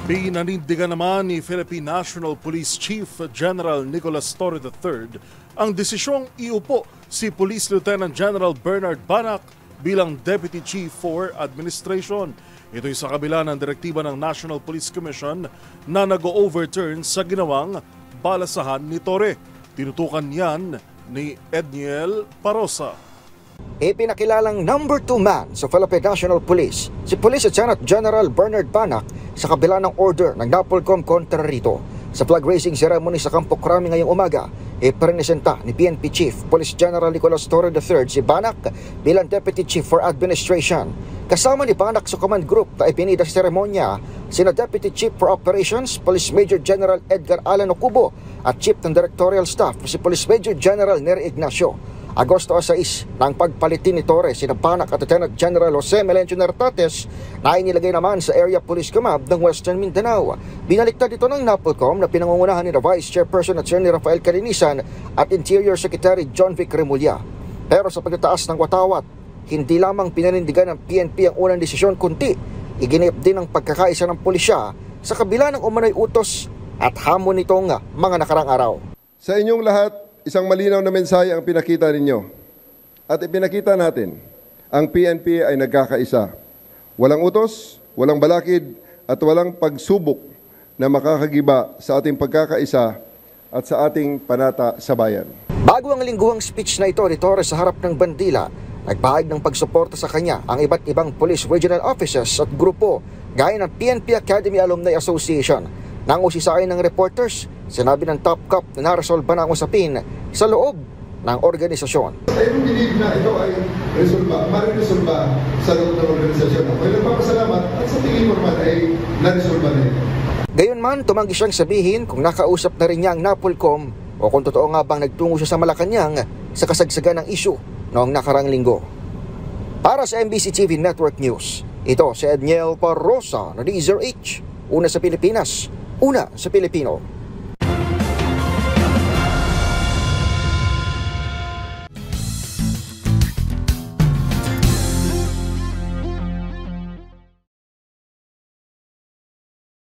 Pinanindigan naman ni Philippine National Police Chief General Nicolas Torre III ang desisyong iupo si Police Lieutenant General Bernard Banac bilang Deputy Chief for Administration. Ito'y sa kabila ng direktiba ng National Police Commission na nag-overturn sa ginawang balasahan ni Torre. Tinutukan yan ni Edniel Parosa. Ipinakilalang number 2 man sa Philippine National Police, si Police Lieutenant General Bernard Banac sa kabila ng order ng NAPOLCOM kontra rito. Sa flag raising ceremony sa Campo Crame ngayong umaga, ipresenta ni PNP Chief Police General Nicolas Torre III si Banac bilang Deputy Chief for Administration. Kasama ni Banac sa command group na ipinida sa seremonya sina Deputy Chief for Operations Police Major General Edgar Alan Ocubo at Chief ng Directorial Staff si Police Major General Nery Ignacio. Agosto 6 nang pagpalitin ni Torre sina Banac at Lieutenant General Jose Melencio Nartates na inilagay naman sa Area Police Command ng Western Mindanao. Binaliktad ito ng NAPOLCOM na pinangungunahan ni Vice Chairperson Attorney Rafael Calinisan at Interior Secretary John Vic Remulla. Pero sa pagtataas ng watawat, hindi lamang pinanindigan ng PNP ang unang desisyon kundi iginip din ang pagkakaisa ng pulisya sa kabila ng umano'y utos at hamon nitong mga nakarang araw. Sa inyong lahat, isang malinaw na mensahe ang pinakita ninyo. At ipinakita natin, ang PNP ay nagkakaisa. Walang utos, walang balakid, at walang pagsubok na makakagiba sa ating pagkakaisa at sa ating panata sa bayan. Bago ang lingguhang speech na ito ni Torres sa harap ng bandila, nagpahayag ng pagsuporta sa kanya ang iba't ibang police regional officers at grupo gaya ng PNP Academy Alumni Association. Nang usisain ng reporters, sinabi ng top cop na naresolba na ang usapin sa loob ng organisasyon. I don't believe na ito ay mariresolba sa loob ng organisasyon. Ako ay nagpapasalamat at sa tingin mo naman ay naresolba na ito. Gayunman, tumanggi siyang sabihin kung nakausap na rin niya ang NAPOLCOM o kung totoo nga bang nagtungo siya sa Malacanang sa kasagsagan ng isyu noong nakarang linggo. Para sa MBC TV Network News, ito si Edniel Parosa na DZRH, una sa Pilipinas, una sa Pilipino.